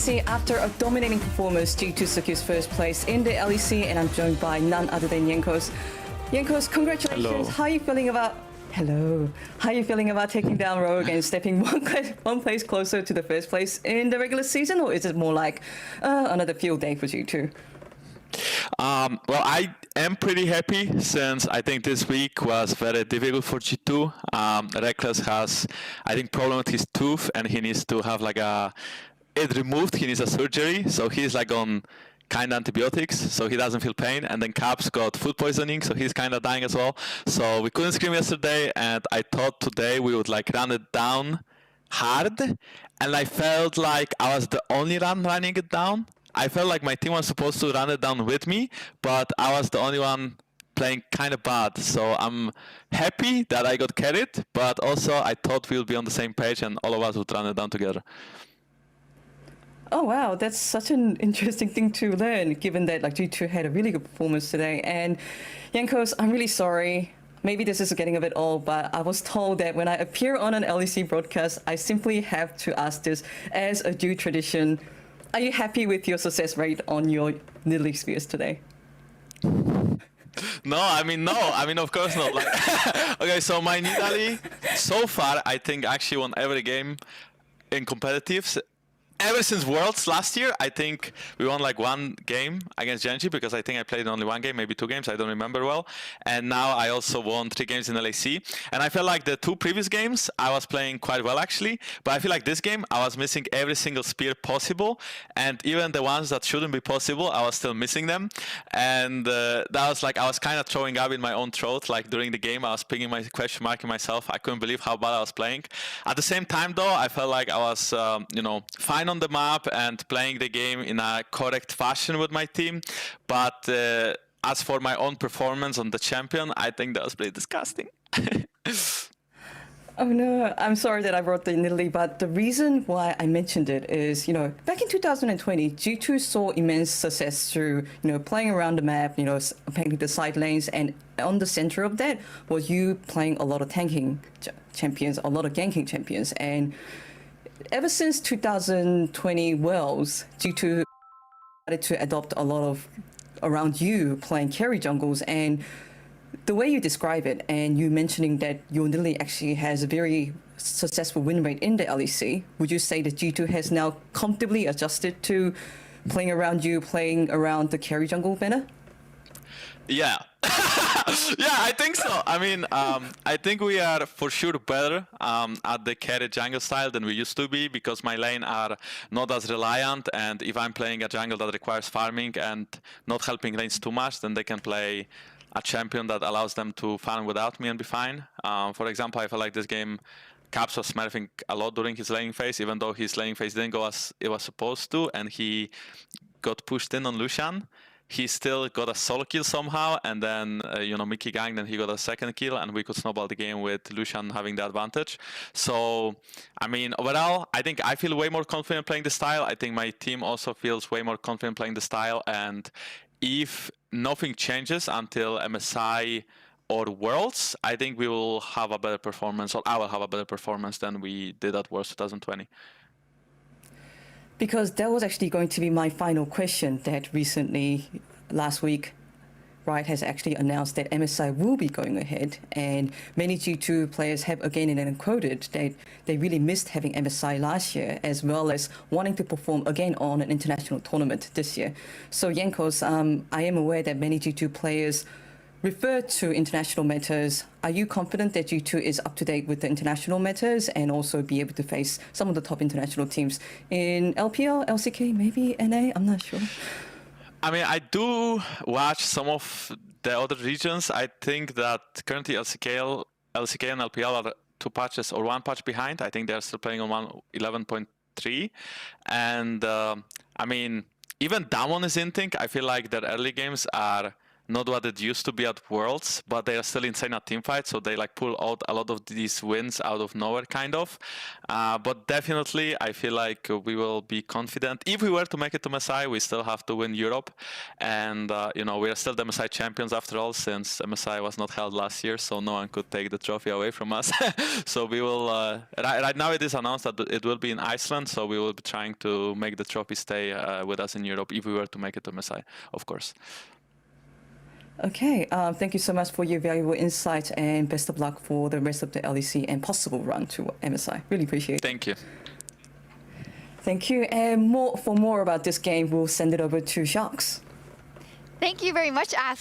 See, after a dominating performance, G2 secures first place in the LEC, and I'm joined by none other than Jankos. Jankos, congratulations. Hello. How are you feeling about? Hello. How are you feeling about taking down Rogue and stepping one place closer to the first place in the regular season, or is it more like another field day for G2? Well, I am pretty happy since I think this week was very difficult for G2. Reckless has, I think, problem with his tooth, and he needs to have it removed. He needs a surgery, so he's on kind of antibiotics, so he doesn't feel pain. And then Caps got food poisoning, so he's kind of dying as well. So we couldn't scrim yesterday, and I thought today we would run it down hard, and I felt like I was the only one running it down. I felt like my team was supposed to run it down with me, but I was the only one playing kind of bad. So I'm happy that I got carried, but also I thought we would be on the same page and all of us would run it down together. Oh wow, that's such an interesting thing to learn, given that G2 had a really good performance today. And Jankos, I'm really sorry. Maybe this is getting a bit old, but I was told that when I appear on an LEC broadcast, I simply have to ask this as a due tradition. Are you happy with your success rate on your Nidalee Spheres today? No, of course not. Okay, so my Nidalee, so far, I think actually won every game in competitives. Ever since Worlds last year, I think we won one game against Genji, because I think I played only one game, maybe 2 games, I don't remember well. And now I also won 3 games in LEC. And I feel like the 2 previous games, I was playing quite well actually. But I feel like this game, I was missing every single spear possible. And even the ones that shouldn't be possible, I was still missing them. And that was I was kind of throwing up in my own throat. During the game, I was picking my question mark in myself. I couldn't believe how bad I was playing. At the same time though, I felt like I was, fine on the map and playing the game in a correct fashion with my team. But as for my own performance on the champion, I think that was pretty disgusting. Oh no, I'm sorry that I brought the Nidalee, but the reason why I mentioned it is, back in 2020, G2 saw immense success through, playing around the map, playing the side lanes, and on the center of that was you playing a lot of tanking champions, a lot of ganking champions. And ever since 2020 Worlds, G2 started to adopt a lot of around you playing carry jungles, and the way you describe it, and you mentioning that your Nidalee actually has a very successful win rate in the LEC, would you say that G2 has now comfortably adjusted to playing around you, playing around the carry jungle better? Yeah. Yeah, I think so. I think we are for sure better at the carry jungle style than we used to be, because my lane are not as reliant, and if I'm playing a jungle that requires farming and not helping lanes too much, then they can play a champion that allows them to farm without me and be fine. For example, I feel like this game, Caps was smurfing a lot during his laning phase, even though his laning phase didn't go as it was supposed to, and he got pushed in on Lucian. He still got a solo kill somehow, and then Mickey ganked, and he got a second kill, and we could snowball the game with Lucian having the advantage. So, overall, I think I feel way more confident playing the style. I think my team also feels way more confident playing the style, and if nothing changes until MSI or Worlds, I think we will have a better performance, or I will have a better performance than we did at Worlds 2020. Because that was actually going to be my final question, that recently, last week, Riot has actually announced that MSI will be going ahead, and many G2 players have again quoted that they really missed having MSI last year, as well as wanting to perform again on an international tournament this year. So Jankos, I am aware that many G2 players refer to international metas. Are you confident that G2 is up to date with the international metas and also be able to face some of the top international teams in LPL, LCK, maybe NA? I'm not sure. I do watch some of the other regions. I think that currently LCK and LPL are 2 patches or 1 patch behind. I think they're still playing on 1.11.3. And even Damwon is in sync. I feel like their early games are not what it used to be at Worlds, but they are still insane at teamfights. So they like pull out a lot of these wins out of nowhere, kind of. But definitely, I feel like we will be confident. If we were to make it to MSI, we still have to win Europe, and we are still the MSI champions after all, since MSI was not held last year, so no one could take the trophy away from us. So we will. Right now, it is announced that it will be in Iceland, so we will be trying to make the trophy stay with us in Europe if we were to make it to MSI, of course. Okay, thank you so much for your valuable insight, and best of luck for the rest of the LEC and possible run to MSI. Really appreciate it. Thank you. Thank you. And for more about this game, we'll send it over to Jankos. Thank you very much, Ash.